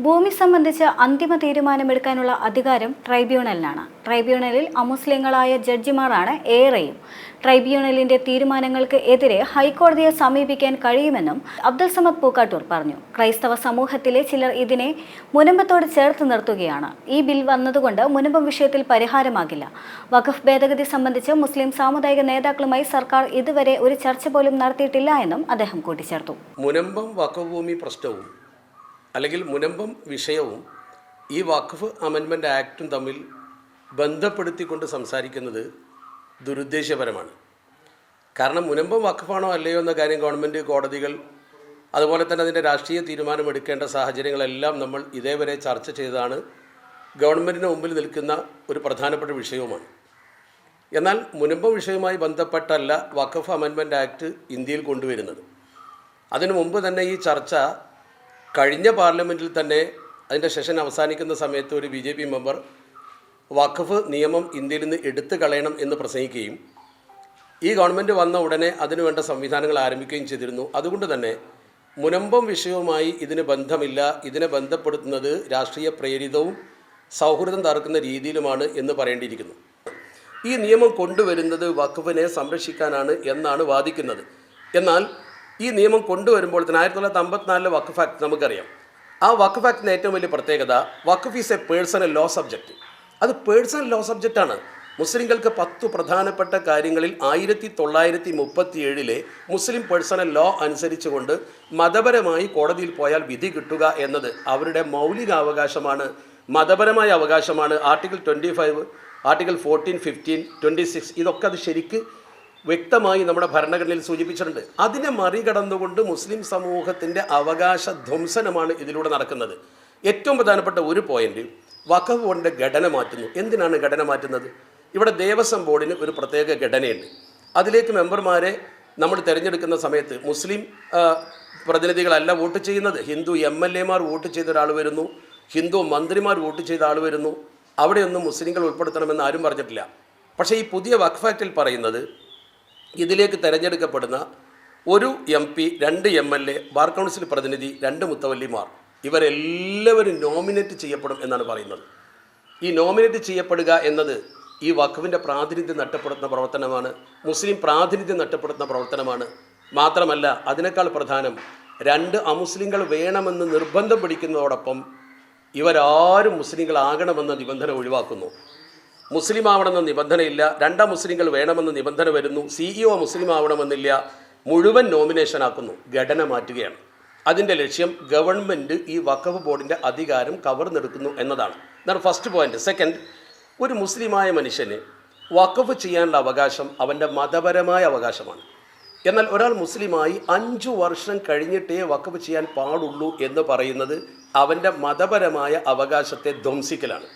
ഭൂമി സംബന്ധിച്ച് അന്തിമ തീരുമാനമെടുക്കാനുള്ള അധികാരം ട്രൈബ്യൂണലിനാണ്. ട്രൈബ്യൂണലിൽ അമുസ്ലിങ്ങളായ ജഡ്ജിമാരാണ് ഏറെയും. ട്രൈബ്യൂണലിന്റെ തീരുമാനങ്ങൾക്ക് എതിരെ ഹൈക്കോടതിയെ സമീപിക്കാൻ കഴിയുമെന്നും അബ്ദുൽ സമദ് പൂക്കാട്ടൂർ പറഞ്ഞു. ക്രൈസ്തവ സമൂഹത്തിലെ ചിലർ ഇതിനെ മുനമ്പത്തോട് ചേർത്ത് നിർത്തുകയാണ്. ഈ ബിൽ വന്നതുകൊണ്ട് മുനമ്പം വിഷയത്തിൽ പരിഹാരമാകില്ല. വഖഫ് ഭേദഗതി സംബന്ധിച്ച് മുസ്ലിം സാമുദായിക നേതാക്കളുമായി സർക്കാർ ഇതുവരെ ഒരു ചർച്ച പോലും നടത്തിയിട്ടില്ല എന്നും അദ്ദേഹം കൂട്ടിച്ചേർത്തു. മുനമ്പം വഖഫ് ഭൂമി പ്രശ്നവും അല്ലെങ്കിൽ മുനമ്പം വിഷയവും ഈ വഖഫ് അമെൻമെൻറ്റ് ആക്റ്റും തമ്മിൽ ബന്ധപ്പെടുത്തിക്കൊണ്ട് സംസാരിക്കുന്നത് ദുരുദ്ദേശപരമാണ്. കാരണം മുനമ്പം വഖഫാണോ അല്ലയോ എന്ന കാര്യം ഗവൺമെൻറ്, കോടതികൾ, അതുപോലെ തന്നെ അതിൻ്റെ രാഷ്ട്രീയ തീരുമാനമെടുക്കേണ്ട സാഹചര്യങ്ങളെല്ലാം നമ്മൾ ഇതേവരെ ചർച്ച ചെയ്തതാണ്. ഗവൺമെൻറ്റിന് മുമ്പിൽ നിൽക്കുന്ന ഒരു പ്രധാനപ്പെട്ട വിഷയവുമാണ്. എന്നാൽ മുനമ്പം വിഷയവുമായി ബന്ധപ്പെട്ടല്ല വഖഫ് അമെൻമെൻറ്റ് ആക്ട് ഇന്ത്യയിൽ കൊണ്ടുവരുന്നത്. അതിനു മുമ്പ് തന്നെ ഈ ചർച്ച കഴിഞ്ഞ പാർലമെൻറ്റിൽ തന്നെ അതിൻ്റെ സെഷൻ അവസാനിക്കുന്ന സമയത്ത് ഒരു BJP മെമ്പർ വഖഫ് നിയമം ഇന്ത്യയിൽ നിന്ന് എടുത്തു കളയണം എന്ന് പ്രസംഗിക്കുകയും ഈ ഗവൺമെൻറ് വന്ന ഉടനെ അതിനുവേണ്ട സംവിധാനങ്ങൾ ആരംഭിക്കുകയും ചെയ്തിരുന്നു. അതുകൊണ്ട് തന്നെ മുനമ്പം വിഷയവുമായി ഇതിന് ബന്ധമില്ല, ഇതിനെ ബന്ധപ്പെടുത്തുന്നത് രാഷ്ട്രീയ പ്രേരിതവും സൗഹൃദം തകർക്കുന്ന രീതിയിലുമാണ് എന്ന് പറയേണ്ടിയിരിക്കുന്നു. ഈ നിയമം കൊണ്ടുവരുന്നത് വഖഫിനെ സംരക്ഷിക്കാനാണ് എന്നാണ് വാദിക്കുന്നത്. എന്നാൽ ഈ നിയമം കൊണ്ടുവരുമ്പോൾ തന്നെ 1954 വഖഫ് ആക്ട് നമുക്കറിയാം. ആ വഖഫ് ആക്ടിൻ്റെ ഏറ്റവും വലിയ പ്രത്യേകത waqf is a personal law subject. അത് പേഴ്സണൽ ലോ സബ്ജക്റ്റാണ്. മുസ്ലിങ്ങൾക്ക് 10 പ്രധാനപ്പെട്ട കാര്യങ്ങളിൽ 1937 മുസ്ലിം പേഴ്സണൽ ലോ അനുസരിച്ചുകൊണ്ട് മതപരമായി കോടതിയിൽ പോയാൽ വിധി കിട്ടുക എന്നത് അവരുടെ മൗലികാവകാശമാണ്, മതപരമായ അവകാശമാണ്. ആർട്ടിക്കിൾ 25, ആർട്ടിക്കിൾ 14, 15, 26 ഇതൊക്കെ അത് ശരിക്ക് വ്യക്തമായി നമ്മുടെ ഭരണഘടനയിൽ സൂചിപ്പിച്ചിട്ടുണ്ട്. അതിനെ മറികടന്നുകൊണ്ട് മുസ്ലിം സമൂഹത്തിൻ്റെ അവകാശ ധ്വംസനമാണ് ഇതിലൂടെ നടക്കുന്നത്. ഏറ്റവും പ്രധാനപ്പെട്ട ഒരു പോയിന്റ്, വഖഫ് ബോർഡിൻ്റെ ഘടന മാറ്റുന്നു. എന്തിനാണ് ഘടന മാറ്റുന്നത്? ഇവിടെ ദേവസ്വം ബോർഡിന് ഒരു പ്രത്യേക ഘടനയുണ്ട്. അതിലേക്ക് മെമ്പർമാരെ നമ്മൾ തിരഞ്ഞെടുക്കുന്ന സമയത്ത് മുസ്ലിം പ്രതിനിധികളല്ല വോട്ട് ചെയ്യുന്നത്. ഹിന്ദു MLA മാർ വോട്ട് ചെയ്ത ഒരാൾ വരുന്നു, ഹിന്ദു മന്ത്രിമാർ വോട്ട് ചെയ്ത ആൾ വരുന്നു. അവിടെയൊന്നും മുസ്ലിങ്ങൾ ഉൾപ്പെടുത്തണമെന്ന് ആരും പറഞ്ഞിട്ടില്ല. പക്ഷേ ഈ പുതിയ വഖഫ് ആക്റ്റിൽ പറയുന്നത് ഇതിലേക്ക് തിരഞ്ഞെടുക്കപ്പെടുന്ന ഒരു MP, 2 MLA, ബാർ കൗൺസിൽ പ്രതിനിധി, 2 മുത്തവല്ലിമാർ ഇവരെല്ലാവരും നോമിനേറ്റ് ചെയ്യപ്പെടും എന്നാണ് പറയുന്നത്. ഈ നോമിനേറ്റ് ചെയ്യപ്പെടുക എന്നത് ഈ വഖഫിൻ്റെ പ്രാതിനിധ്യം നഷ്ടപ്പെടുത്തുന്ന പ്രവർത്തനമാണ്, മുസ്ലിം പ്രാതിനിധ്യം നഷ്ടപ്പെടുത്തുന്ന പ്രവർത്തനമാണ്. മാത്രമല്ല അതിനേക്കാൾ പ്രധാനം 2 അമുസ്ലിങ്ങൾ വേണമെന്ന് നിർബന്ധം പിടിക്കുന്നതോടൊപ്പം ഇവരാരും മുസ്ലിങ്ങളാകണമെന്ന നിബന്ധന ഒഴിവാക്കുന്നു. മുസ്ലിം ആവണമെന്ന നിബന്ധനയില്ല, 2 മുസ്ലിങ്ങൾ വേണമെന്ന നിബന്ധന വരുന്നു. CEO മുസ്ലിം ആവണമെന്നില്ല, മുഴുവൻ നോമിനേഷനാക്കുന്നു, ഘടന മാറ്റുകയാണ്. അതിൻ്റെ ലക്ഷ്യം ഗവൺമെൻറ് ഈ വഖഫ് ബോർഡിൻ്റെ അധികാരം കവർന്നെടുക്കുന്നു എന്നതാണ്. ഇതാണ് ഫസ്റ്റ് പോയിന്റ്. സെക്കൻഡ്, ഒരു മുസ്ലിമായ മനുഷ്യന് വഖഫ് ചെയ്യാനുള്ള അവകാശം അവൻ്റെ മതപരമായ അവകാശമാണ്. എന്നാൽ ഒരാൾ മുസ്ലിമായി 5 വർഷം കഴിഞ്ഞിട്ടേ വഖഫ് ചെയ്യാൻ പാടുള്ളൂ എന്ന് പറയുന്നത് അവൻ്റെ മതപരമായ അവകാശത്തെ ധ്വംസിക്കലാണ്.